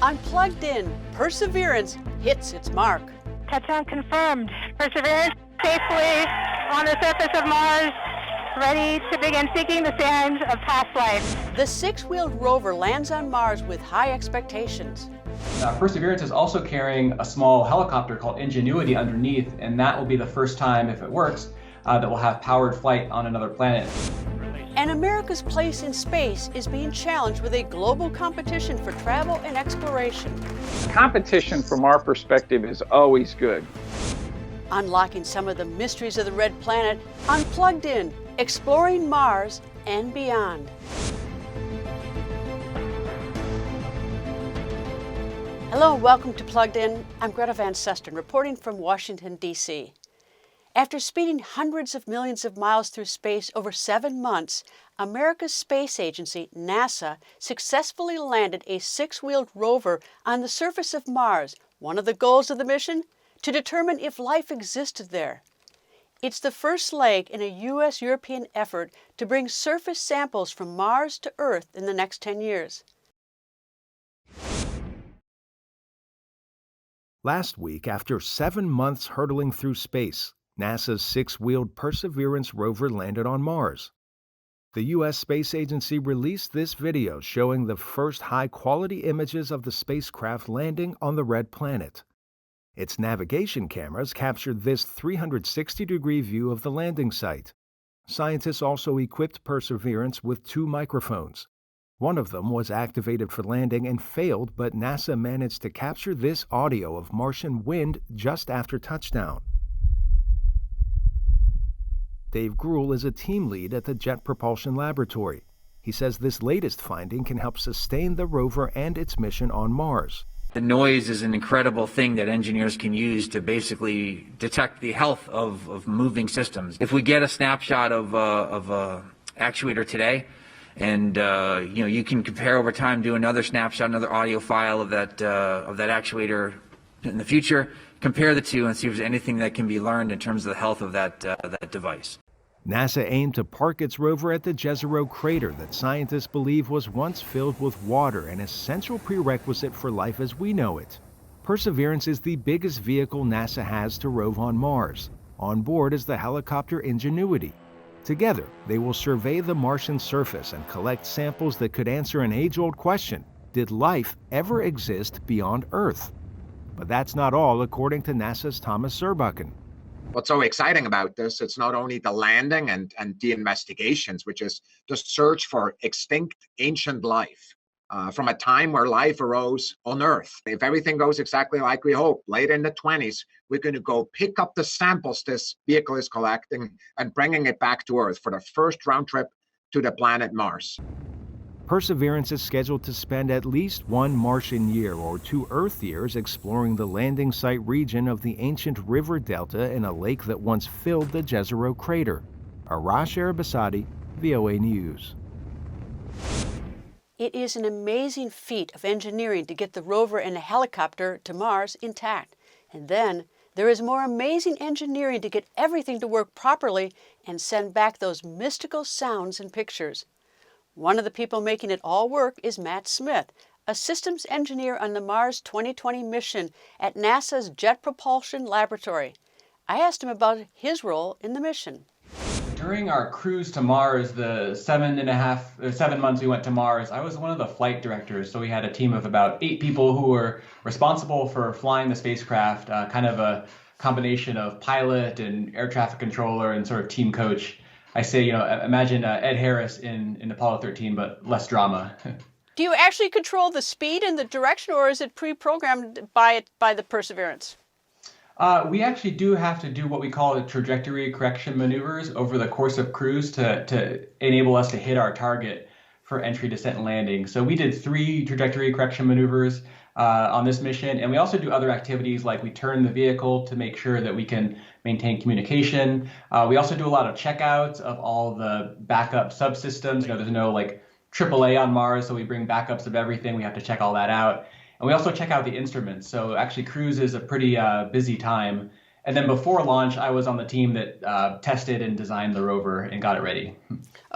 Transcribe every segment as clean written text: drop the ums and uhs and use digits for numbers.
Unplugged in, Perseverance hits its mark. Touchdown confirmed. Perseverance safely on the surface of Mars, ready to begin seeking the signs of past life. The six-wheeled rover lands on Mars with high expectations. Perseverance is also carrying a small helicopter called Ingenuity underneath, and that will be the first time, if it works, that we'll have powered flight on another planet. And America's place in space is being challenged with a global competition for travel and exploration. Competition from our perspective is always good. Unlocking some of the mysteries of the red planet, Unplugged in, exploring Mars and beyond. Hello and welcome to Plugged In. I'm Greta Van Susteren, reporting from Washington, D.C. After speeding hundreds of millions of miles through space over 7 months, America's space agency, NASA, successfully landed a six-wheeled rover on the surface of Mars. One of the goals of the mission? To determine if life existed there. It's the first leg in a U.S.-European effort to bring surface samples from Mars to Earth in the next 10 years. Last week, after 7 months hurtling through space, NASA's six-wheeled Perseverance rover landed on Mars. The U.S. Space Agency released this video showing the first high-quality images of the spacecraft landing on the red planet. Its navigation cameras captured this 360-degree view of the landing site. Scientists also equipped Perseverance with 2 microphones. One of them was activated for landing and failed, but NASA managed to capture this audio of Martian wind just after touchdown. Dave Gruhl is a team lead at the Jet Propulsion Laboratory. He says this latest finding can help sustain the rover and its mission on Mars. The noise is an incredible thing that engineers can use to basically detect the health of moving systems. If we get a snapshot of a actuator today, and you can compare over time, do another snapshot, another audio file of that actuator in the future, compare the two and see if there's anything that can be learned in terms of the health of that device. NASA aimed to park its rover at the Jezero crater that scientists believe was once filled with water, an essential prerequisite for life as we know it. Perseverance is the biggest vehicle NASA has to rove on Mars. On board is the helicopter Ingenuity. Together, they will survey the Martian surface and collect samples that could answer an age-old question: did life ever exist beyond Earth? But that's not all, according to NASA's Thomas Zurbuchen. What's so exciting about this, it's not only the landing and the investigations, which is the search for extinct ancient life from a time where life arose on Earth. If everything goes exactly like we hope, late in the 20s, we're going to go pick up the samples this vehicle is collecting and bringing it back to Earth for the first round trip to the planet Mars. Perseverance is scheduled to spend at least 1 Martian year or 2 Earth years exploring the landing site region of the ancient river delta in a lake that once filled the Jezero crater. Arash Arabasadi, VOA News. It is an amazing feat of engineering to get the rover and a helicopter to Mars intact. And then there is more amazing engineering to get everything to work properly and send back those mystical sounds and pictures. One of the people making it all work is Matt Smith, a systems engineer on the Mars 2020 mission at NASA's Jet Propulsion Laboratory. I asked him about his role in the mission. During our cruise to Mars, the 7 months we went to Mars, I was one of the flight directors. So we had a team of about 8 people who were responsible for flying the spacecraft, kind of a combination of pilot and air traffic controller and sort of team coach. I say, imagine Ed Harris in Apollo 13, but less drama. Do you actually control the speed and the direction, or is it pre-programmed by the Perseverance? We actually do have to do what we call the trajectory correction maneuvers over the course of cruise to enable us to hit our target for entry, descent, and landing. So we did 3 trajectory correction maneuvers on this mission, and we also do other activities like we turn the vehicle to make sure that we can maintain communication. We also do a lot of checkouts of all the backup subsystems. There's no like AAA on Mars, so we bring backups of everything. We have to check all that out. And we also check out the instruments. So actually cruise is a pretty busy time. And then before launch, I was on the team that tested and designed the rover and got it ready.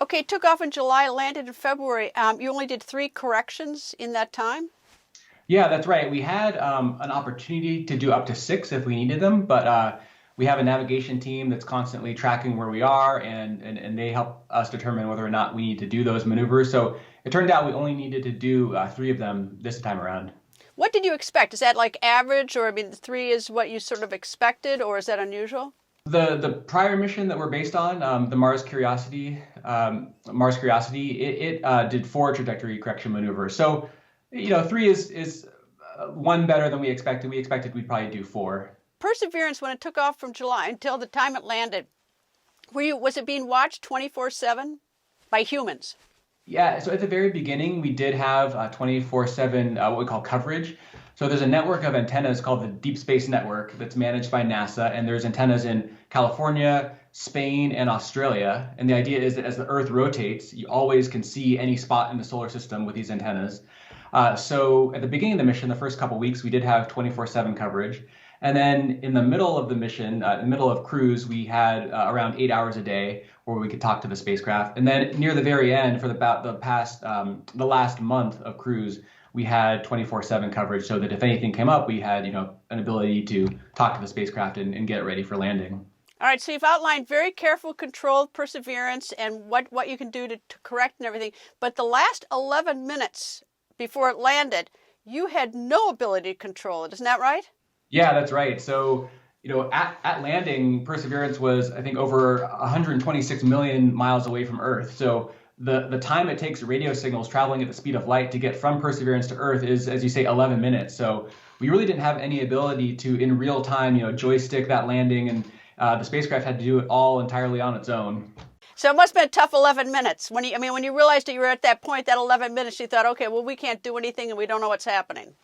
Okay, took off in July, landed in February. You only did 3 corrections in that time? Yeah, that's right. We had an opportunity to do up to 6 if we needed them, but we have a navigation team that's constantly tracking where we are, and they help us determine whether or not we need to do those maneuvers. So it turned out we only needed to do 3 of them this time around. What did you expect? Is that like average, or I mean, 3 is what you sort of expected, or is that unusual? The prior mission that we're based on, the Mars Curiosity, it did 4 trajectory correction maneuvers. So, 3 is one better than we expected. We expected we'd probably do 4. Perseverance, when it took off from July until the time it landed, was it being watched 24/7 by humans? Yeah, so at the very beginning, we did have 24/7 what we call coverage. So there's a network of antennas called the Deep Space Network that's managed by NASA, and there's antennas in California, Spain, and Australia. And the idea is that as the Earth rotates, you always can see any spot in the solar system with these antennas. So at the beginning of the mission, the first couple weeks, we did have 24/7 coverage. And then in the middle of the mission, in the middle of cruise, we had around 8 hours a day where we could talk to the spacecraft. And then near the very end, for the last month of cruise, we had 24/7 coverage, so that if anything came up, we had an ability to talk to the spacecraft and get it ready for landing. All right, so you've outlined very careful, controlled Perseverance and what you can do to correct and everything. But the last 11 minutes before it landed, you had no ability to control it. Isn't that right? Yeah, that's right. So, at landing, Perseverance was, I think, over 126 million miles away from Earth. So the time it takes radio signals traveling at the speed of light to get from Perseverance to Earth is, as you say, 11 minutes. So we really didn't have any ability to, in real time, joystick that landing, and the spacecraft had to do it all entirely on its own. So it must have been a tough 11 minutes. When you realized that you were at that point, that 11 minutes, you thought, okay, well, we can't do anything and we don't know what's happening.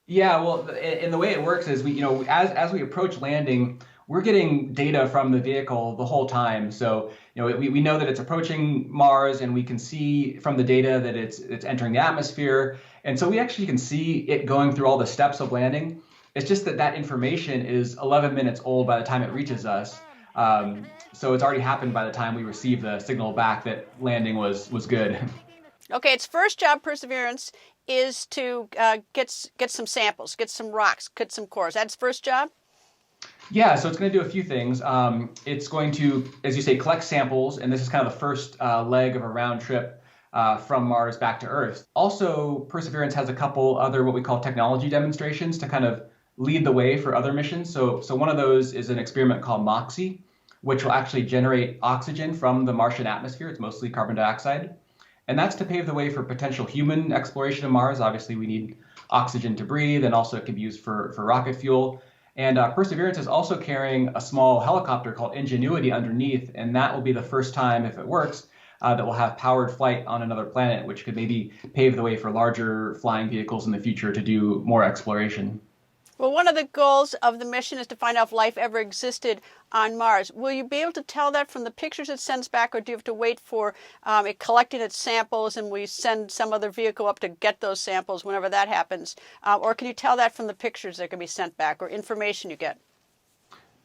Yeah, well, and the way it works is as we approach landing, we're getting data from the vehicle the whole time. So, we know that it's approaching Mars, and we can see from the data that it's entering the atmosphere. And so we actually can see it going through all the steps of landing. It's just that information is 11 minutes old by the time it reaches us. So it's already happened by the time we receive the signal back that landing was good. Okay, its first job, Perseverance, is to get some samples, get some rocks, get some cores. That's its first job? Yeah, so it's going to do a few things. It's going to, as you say, collect samples, and this is kind of the first leg of a round trip from Mars back to Earth. Also, Perseverance has a couple other what we call technology demonstrations to kind of lead the way for other missions. So one of those is an experiment called MOXIE, which will actually generate oxygen from the Martian atmosphere. It's mostly carbon dioxide. And that's to pave the way for potential human exploration of Mars. Obviously, we need oxygen to breathe, and also it can be used for rocket fuel. And Perseverance is also carrying a small helicopter called Ingenuity underneath, and that will be the first time, if it works, that we'll have powered flight on another planet, which could maybe pave the way for larger flying vehicles in the future to do more exploration. Well, one of the goals of the mission is to find out if life ever existed on Mars. Will you be able to tell that from the pictures it sends back, or do you have to wait for it collecting its samples and we send some other vehicle up to get those samples whenever that happens? Or can you tell that from the pictures that can be sent back or information you get?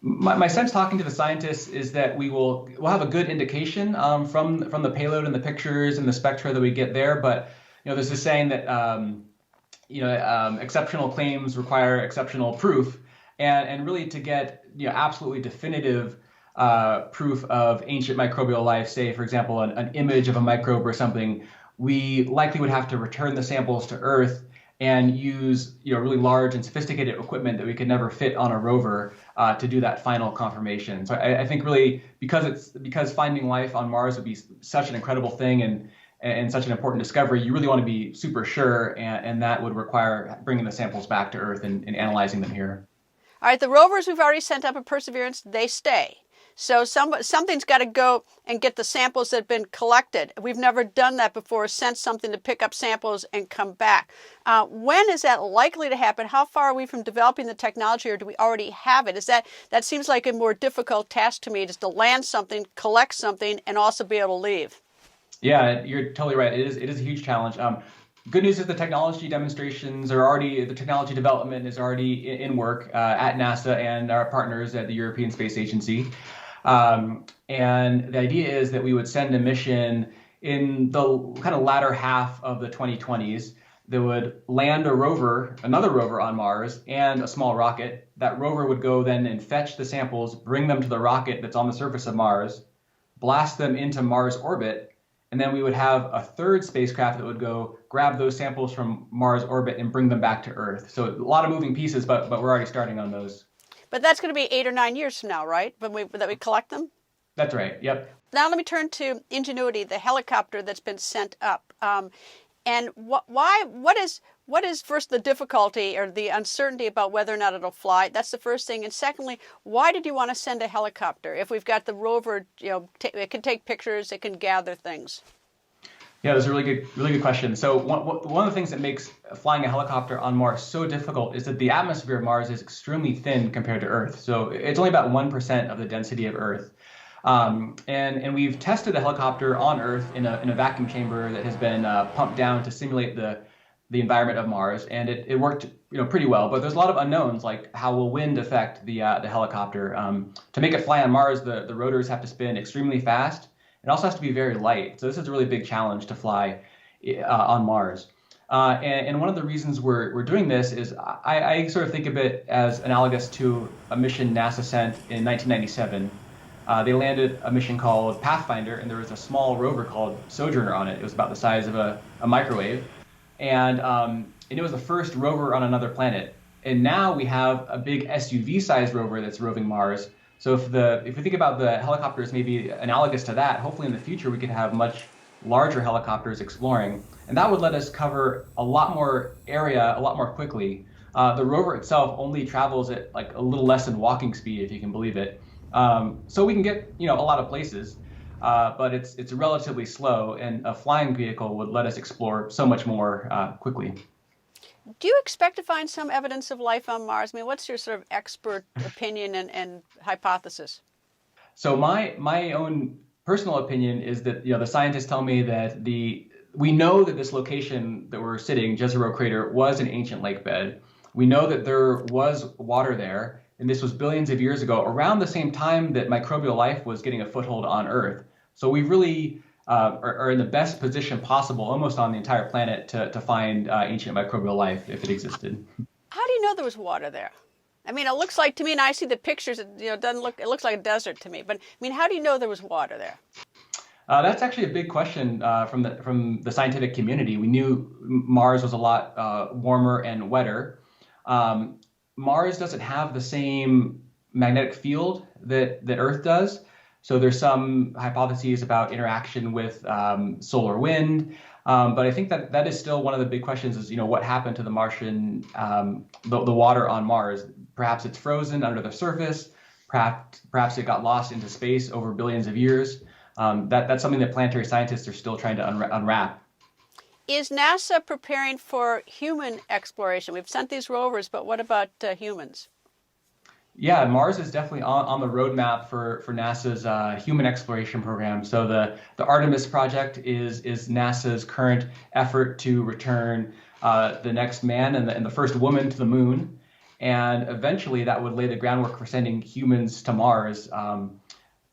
My sense talking to the scientists is that we'll have a good indication from the payload and the pictures and the spectra that we get there. But there's this saying that exceptional claims require exceptional proof, and really to get absolutely definitive proof of ancient microbial life, say for example an image of a microbe or something, we likely would have to return the samples to Earth and use really large and sophisticated equipment that we could never fit on a rover to do that final confirmation. So I think really because finding life on Mars would be such an incredible thing and such an important discovery, you really want to be super sure, and that would require bringing the samples back to Earth and analyzing them here. All right, the rovers we've already sent up at Perseverance, they stay. So something's got to go and get the samples that have been collected. We've never done that before, sent something to pick up samples and come back. When is that likely to happen? How far are we from developing the technology, or do we already have it? That seems like a more difficult task to me, just to land something, collect something, and also be able to leave. Yeah, you're totally right. It is a huge challenge. Good news is the technology development is already in work at NASA and our partners at the European Space Agency. And the idea is that we would send a mission in the kind of latter half of the 2020s that would land a rover, another rover on Mars, and a small rocket. That rover would go then and fetch the samples, bring them to the rocket that's on the surface of Mars, blast them into Mars orbit, and then we would have a third spacecraft that would go grab those samples from Mars orbit and bring them back to Earth. So a lot of moving pieces, but we're already starting on those. But that's going to be 8 or 9 years from now, right? That we collect them? That's right, yep. Now let me turn to Ingenuity, the helicopter that's been sent up. And what is first the difficulty or the uncertainty about whether or not it'll fly? That's the first thing. And secondly, why did you want to send a helicopter? If we've got the rover, it can take pictures, it can gather things. Yeah, that's a really good question. So one of the things that makes flying a helicopter on Mars so difficult is that the atmosphere of Mars is extremely thin compared to Earth. So it's only about 1% of the density of Earth. And we've tested a helicopter on Earth in a vacuum chamber that has been pumped down to simulate the environment of Mars, and it worked pretty well. But there's a lot of unknowns, like how will wind affect the helicopter. To make it fly on Mars, the rotors have to spin extremely fast. It also has to be very light. So this is a really big challenge to fly on Mars. And one of the reasons we're doing this is I sort of think of it as analogous to a mission NASA sent in 1997. They landed a mission called Pathfinder, and there was a small rover called Sojourner on it. It was about the size of a microwave, and it was the first rover on another planet. And now we have a big SUV-sized rover that's roving Mars. So if we think about the helicopters maybe analogous to that, hopefully in the future we could have much larger helicopters exploring, and that would let us cover a lot more area a lot more quickly. The rover itself only travels at like a little less than walking speed, if you can believe it. So we can get a lot of places, but it's relatively slow, and a flying vehicle would let us explore so much more quickly. Do you expect to find some evidence of life on Mars? I mean, what's your sort of expert opinion and hypothesis? So my own personal opinion is that the scientists tell me that we know that this location that we're sitting, Jezero Crater, was an ancient lake bed. We know that there was water there, and this was billions of years ago, around the same time that microbial life was getting a foothold on Earth. So we really are in the best position possible, almost on the entire planet, to find ancient microbial life if it existed. How do you know there was water there? I mean, it looks like to me, and I see the pictures. It looks like a desert to me. But I mean, how do you know there was water there? That's actually a big question from the scientific community. We knew Mars was a lot warmer and wetter. Mars doesn't have the same magnetic field that Earth does. So there's some hypotheses about interaction with solar wind. But I think that is still one of the big questions is, what happened to the Martian, the water on Mars? Perhaps it's frozen under the surface. Perhaps it got lost into space over billions of years. That's something that planetary scientists are still trying to unwrap. Is NASA preparing for human exploration? We've sent these rovers, but what about humans? Yeah, Mars is definitely on the roadmap for NASA's human exploration program. So the Artemis Project is NASA's current effort to return the next man and the first woman to the moon. And eventually that would lay the groundwork for sending humans to Mars,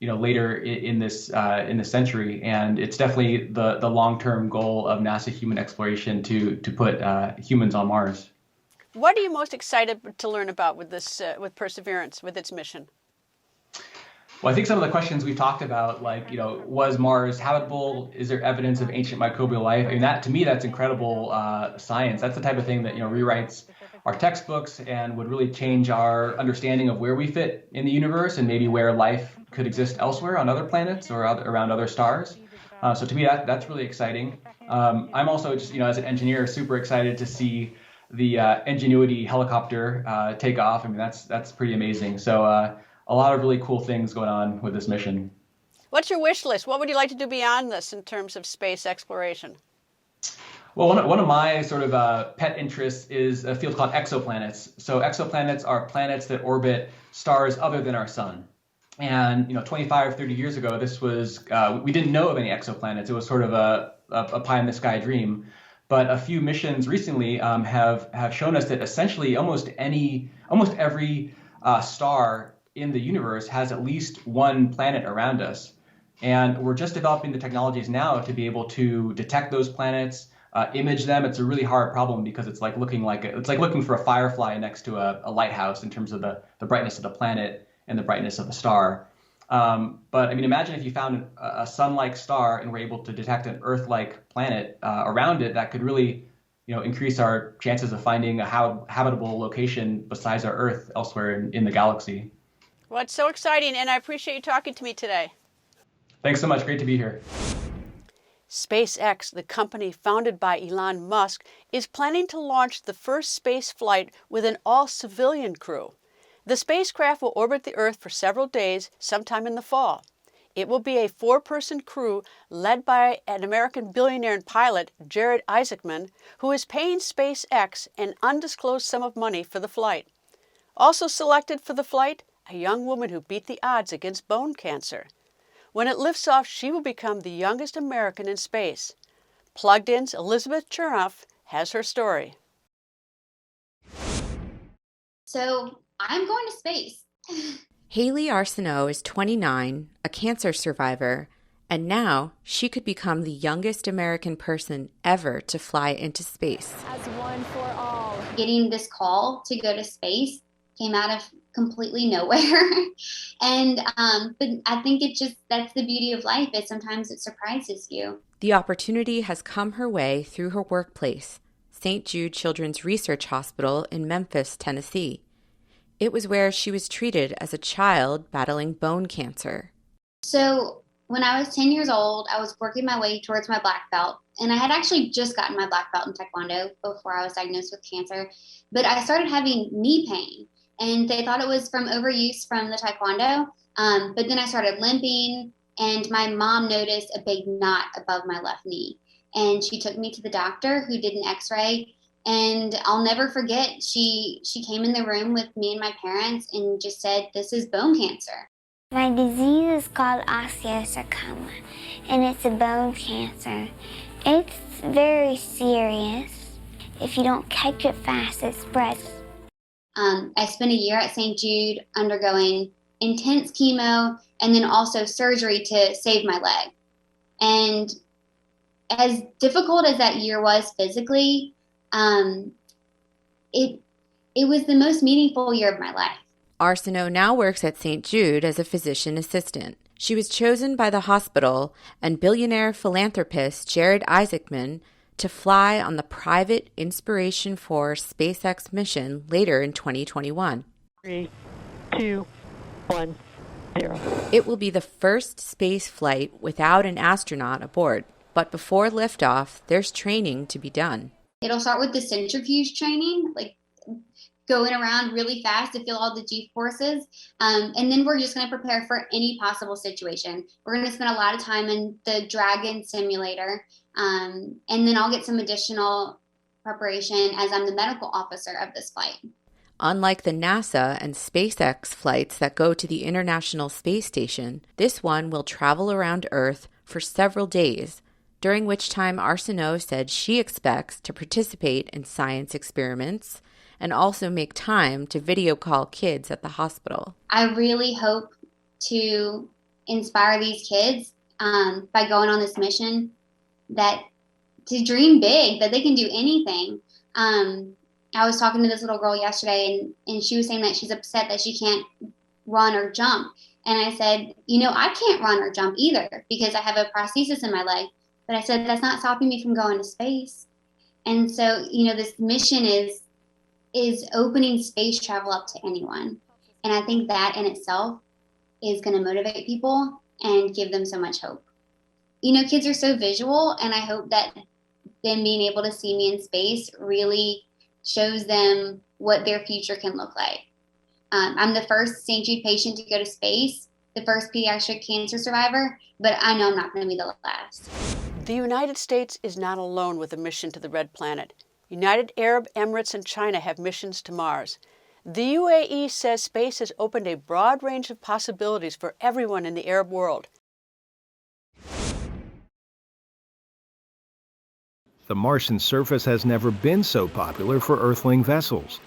later in this century. And it's definitely the long-term goal of NASA human exploration to put humans on Mars. What are you most excited to learn about with this, with Perseverance, with its mission? Well, I think some of the questions we've talked about, like, was Mars habitable? Is there evidence of ancient microbial life? I mean, to me, that's incredible science. That's the type of thing that, rewrites our textbooks and would really change our understanding of where we fit in the universe and maybe where life could exist elsewhere on other planets or around other stars. So to me, that's really exciting. I'm also just, as an engineer, super excited to see the Ingenuity helicopter take off. I mean, that's pretty amazing. So a lot of really cool things going on with this mission. What's your wish list? What would you like to do beyond this in terms of space exploration? Well, one of my sort of pet interests is a field called exoplanets. So exoplanets are planets that orbit stars other than our sun. And 25, 30 years ago, this was we didn't know of any exoplanets. It was sort of a pie in the sky dream. But a few missions recently have shown us that essentially almost every star in the universe has at least one planet around us. And we're just developing the technologies now to be able to detect those planets, image them. It's a really hard problem because it's like looking for a firefly next to a lighthouse in terms of the brightness of the planet and the brightness of the star. But I mean, imagine if you found a sun-like star and were able to detect an Earth-like planet around it. That could really, increase our chances of finding a habitable location besides our Earth elsewhere in the galaxy. Well, it's so exciting, and I appreciate you talking to me today. Thanks so much. Great to be here. Spacex, the company founded by Elon Musk, is planning to launch the first space flight with an all-civilian crew. The spacecraft will orbit the Earth for several days, sometime in the fall. It will be a 4-person crew led by an American billionaire and pilot, Jared Isaacman, who is paying SpaceX an undisclosed sum of money for the flight. Also selected for the flight, a young woman who beat the odds against bone cancer. When it lifts off, she will become the youngest American in space. Plugged In's Elizabeth Chernoff has her story. So I'm going to space. Haley Arsenault is 29, a cancer survivor, and now she could become the youngest American person ever to fly into space. As one for all. Getting this call to go to space came out of completely nowhere. And but I think that's the beauty of life, is sometimes it surprises you. The opportunity has come her way through her workplace, St. Jude Children's Research Hospital in Memphis, Tennessee. It was where she was treated as a child battling bone cancer. So when I was 10 years old, I was working my way towards my black belt. And I had actually just gotten my black belt in Taekwondo before I was diagnosed with cancer. But I started having knee pain. And they thought it was from overuse from the Taekwondo. But then I started limping, and my mom noticed a big knot above my left knee. And she took me to the doctor, who did an x-ray. And I'll never forget, she came in the room with me and my parents and just said, "This is bone cancer." My disease is called osteosarcoma, and it's a bone cancer. It's very serious. If you don't catch it fast, it spreads. I spent a year at St. Jude undergoing intense chemo and then also surgery to save my leg. And as difficult as that year was physically, it was the most meaningful year of my life. Arsenault now works at St. Jude as a physician assistant. She was chosen by the hospital and billionaire philanthropist Jared Isaacman to fly on the private Inspiration 4 SpaceX mission later in 2021. 3, 2, 1, 0. It will be the first space flight without an astronaut aboard, but before liftoff, there's training to be done. It'll start with the centrifuge training, like going around really fast to feel all the G-forces. And then we're just going to prepare for any possible situation. We're going to spend a lot of time in the Dragon simulator. And then I'll get some additional preparation as I'm the medical officer of this flight. Unlike the NASA and SpaceX flights that go to the International Space Station, this one will travel around Earth for several days, during which time Arsenault said she expects to participate in science experiments and also make time to video call kids at the hospital. I really hope to inspire these kids by going on this mission to dream big, that they can do anything. I was talking to this little girl yesterday, and she was saying that she's upset that she can't run or jump. And I said, I can't run or jump either because I have a prosthesis in my leg. But I said, that's not stopping me from going to space. And so, this mission is opening space travel up to anyone. And I think that in itself is going to motivate people and give them so much hope. Kids are so visual, and I hope that them being able to see me in space really shows them what their future can look like. I'm the first St. Jude patient to go to space, the first pediatric cancer survivor, but I know I'm not going to be the last. The United States is not alone with a mission to the Red Planet. United Arab Emirates and China have missions to Mars. The UAE says space has opened a broad range of possibilities for everyone in the Arab world. The Martian surface has never been so popular for Earthling vessels.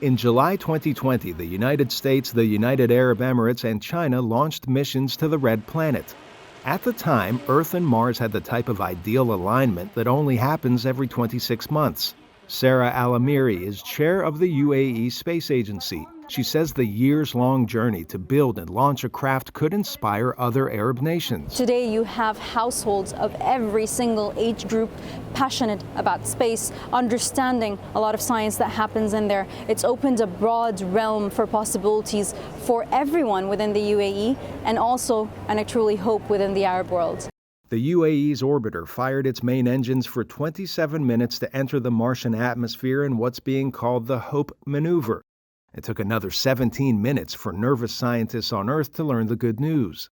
In July 2020, the United States, the United Arab Emirates, and China launched missions to the Red Planet. At the time, Earth and Mars had the type of ideal alignment that only happens every 26 months. Sarah Alamiri is chair of the UAE Space Agency. She says the years-long journey to build and launch a craft could inspire other Arab nations. Today you have households of every single age group passionate about space, understanding a lot of science that happens in there. It's opened a broad realm for possibilities for everyone within the UAE and also, and I truly hope, within the Arab world. The UAE's orbiter fired its main engines for 27 minutes to enter the Martian atmosphere in what's being called the HOPE maneuver. It took another 17 minutes for nervous scientists on Earth to learn the good news.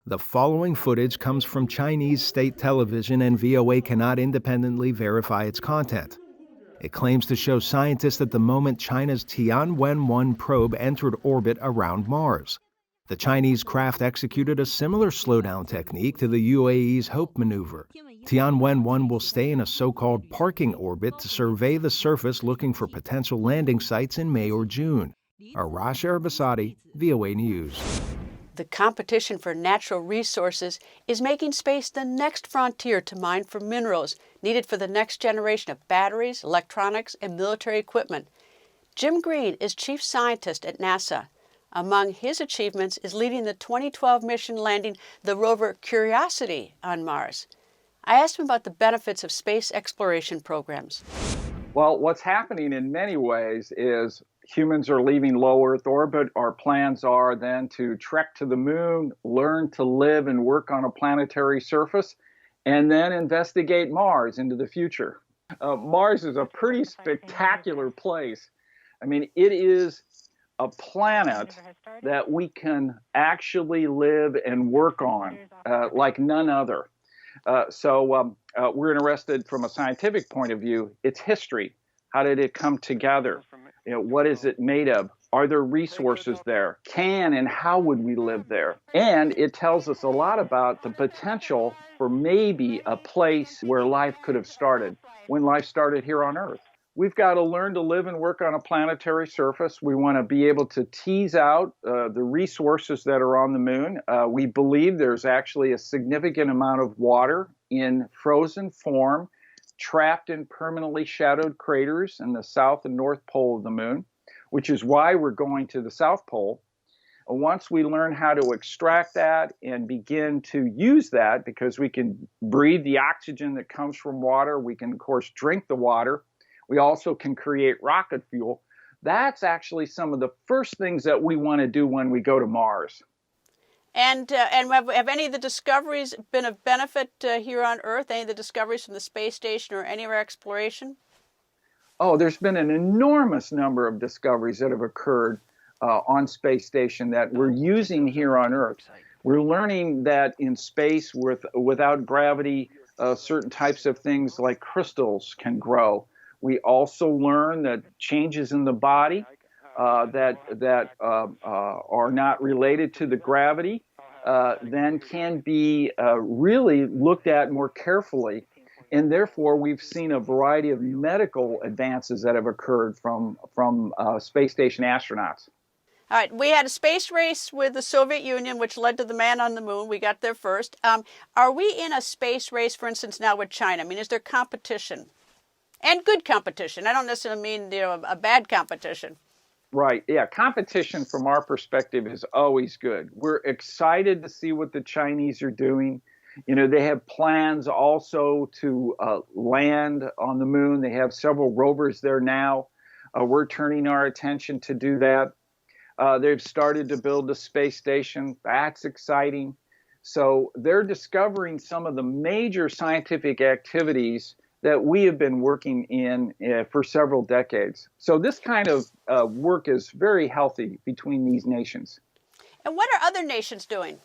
The following footage comes from Chinese state television, and VOA cannot independently verify its content. It claims to show scientists at the moment China's Tianwen-1 probe entered orbit around Mars. The Chinese craft executed a similar slowdown technique to the UAE's HOPE maneuver. Tianwen-1 will stay in a so-called parking orbit to survey the surface, looking for potential landing sites in May or June. Arash Arbasadi, VOA News. The competition for natural resources is making space the next frontier to mine for minerals needed for the next generation of batteries, electronics, and military equipment. Jim Green is chief scientist at NASA. Among his achievements is leading the 2012 mission landing the rover Curiosity on Mars. I asked him about the benefits of space exploration programs. Well, what's happening in many ways is humans are leaving low Earth orbit. Our plans are then to trek to the moon, learn to live and work on a planetary surface, and then investigate Mars into the future. Mars is a pretty spectacular place. I mean, it is a planet that we can actually live and work on like none other. So we're interested from a scientific point of view. Its history. How did it come together? You know, what is it made of? Are there resources there? Can and how would we live there? And it tells us a lot about the potential for maybe a place where life could have started, when life started here on Earth. We've got to learn to live and work on a planetary surface. We want to be able to tease out the resources that are on the moon. We believe there's actually a significant amount of water in frozen form, trapped in permanently shadowed craters in the south and north pole of the moon, which is why we're going to the South Pole. Once we learn how to extract that and begin to use that, because we can breathe the oxygen that comes from water, we can, of course, drink the water. We also can create rocket fuel. That's actually some of the first things that we want to do when we go to Mars. And have any of the discoveries been of benefit here on Earth? Any of the discoveries from the space station or any of our exploration? Oh, there's been an enormous number of discoveries that have occurred on space station that we're using here on Earth. We're learning that in space without gravity, certain types of things like crystals can grow. We also learn that changes in the body that are not related to the gravity then can be really looked at more carefully. And therefore, we've seen a variety of medical advances that have occurred from space station astronauts. All right, we had a space race with the Soviet Union, which led to the man on the moon. We got there first. Are we in a space race, for instance, now with China? I mean, is there competition? And good competition. I don't necessarily mean, a bad competition. Right. Yeah. Competition from our perspective is always good. We're excited to see what the Chinese are doing. You know, they have plans also to land on the moon. They have several rovers there now. We're turning our attention to do that. They've started to build a space station. That's exciting. So they're discovering some of the major scientific activities that we have been working in for several decades. So this kind of work is very healthy between these nations. And what are other nations doing?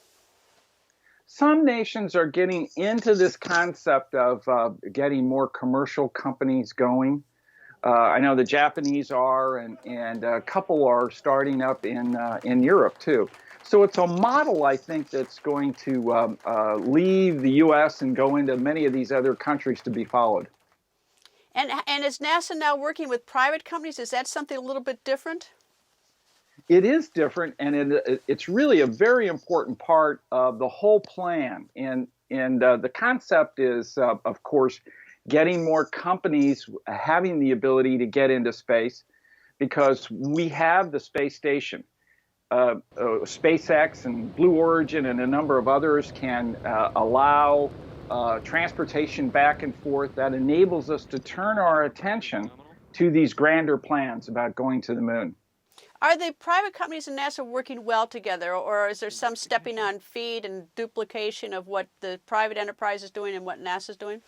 Some nations are getting into this concept of getting more commercial companies going. I know the Japanese are, and a couple are starting up in Europe too. So it's a model, I think, that's going to leave the U.S. and go into many of these other countries to be followed. And is NASA now working with private companies? Is that something a little bit different? It is different, and it's really a very important part of the whole plan. And the concept is, of course, getting more companies having the ability to get into space, because we have the space station. Spacex and Blue Origin and a number of others can allow transportation back and forth. That enables us to turn our attention to these grander plans about going to the moon. Are the private companies and NASA working well together, or is there some stepping on feet and duplication of what the private enterprise is doing and what NASA is doing?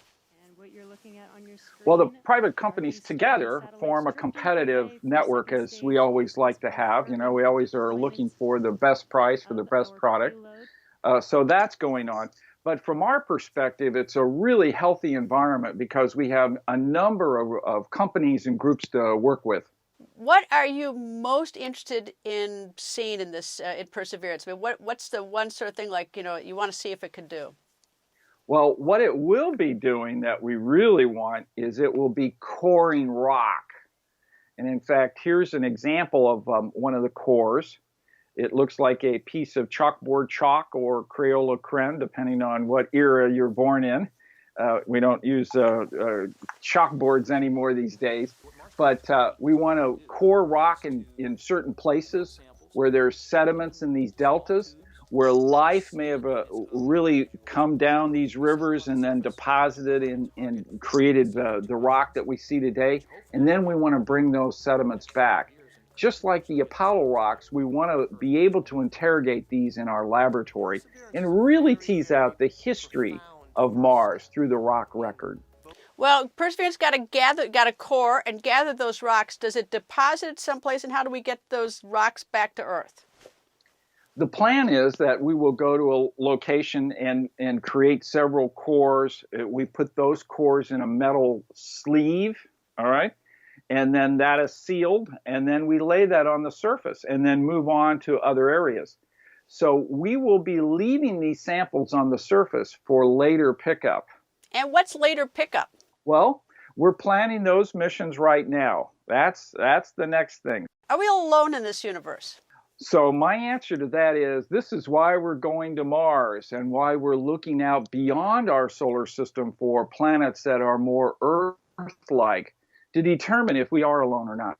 Well, the private companies together form a competitive network, as we always like to have. You know, we always are looking for the best price for the best product. So that's going on. But from our perspective, it's a really healthy environment because we have a number of companies and groups to work with. What are you most interested in seeing in this in Perseverance? I mean, what's the one sort of thing, like, you know, you want to see if it can do? Well, what it will be doing that we really want is it will be coring rock. And in fact, here's an example of one of the cores. It looks like a piece of chalkboard chalk or Crayola creme, depending on what era you're born in. We don't use chalkboards anymore these days. But we want to core rock in certain places where there's sediments in these deltas, where life may have really come down these rivers and then deposited and created the rock that we see today. And then we want to bring those sediments back. Just like the Apollo rocks, we want to be able to interrogate these in our laboratory and really tease out the history of Mars through the rock record. Well, Perseverance got a core and gather those rocks. Does it deposit it someplace, and how do we get those rocks back to Earth? The plan is that we will go to a location and create several cores. We put those cores in a metal sleeve, all right? And then that is sealed, and then we lay that on the surface and then move on to other areas. So we will be leaving these samples on the surface for later pickup. And what's later pickup? Well, we're planning those missions right now. That's the next thing. Are we alone in this universe? So my answer to that is, this is why we're going to Mars and why we're looking out beyond our solar system for planets that are more Earth-like to determine if we are alone or not.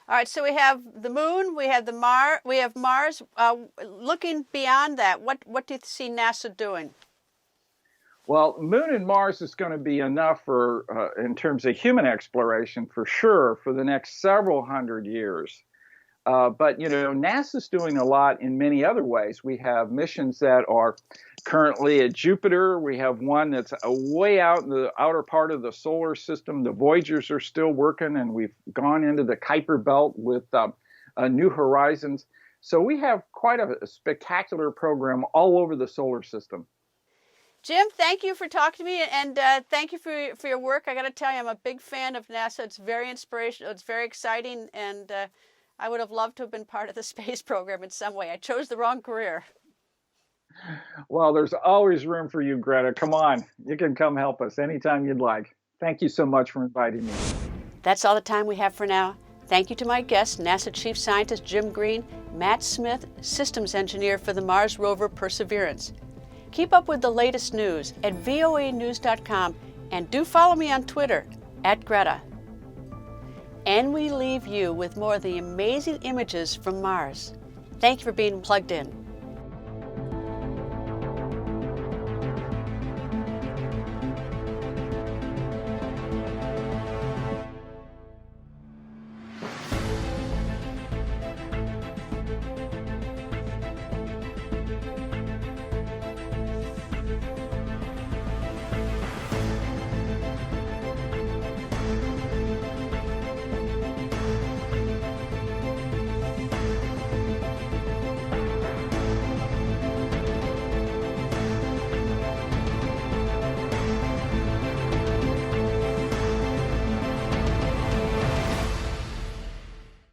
All right, so we have the moon, we have Mars. Looking beyond that, what do you see NASA doing? Well, Moon and Mars is going to be enough for, in terms of human exploration, for sure, for the next several hundred years. But, you know, NASA's doing a lot in many other ways. We have missions that are currently at Jupiter. We have one that's way out in the outer part of the solar system. The Voyagers are still working, and we've gone into the Kuiper Belt with New Horizons. So we have quite a spectacular program all over the solar system. Jim, thank you for talking to me, and thank you for your work. I got to tell you, I'm a big fan of NASA. It's very inspirational. It's very exciting, and I would have loved to have been part of the space program in some way. I chose the wrong career. Well, there's always room for you, Greta. Come on. You can come help us anytime you'd like. Thank you so much for inviting me. That's all the time we have for now. Thank you to my guests, NASA Chief Scientist Jim Green, Matt Smith, Systems Engineer for the Mars rover Perseverance. Keep up with the latest news at voanews.com, and do follow me on Twitter @Greta. And we leave you with more of the amazing images from Mars. Thank you for being plugged in.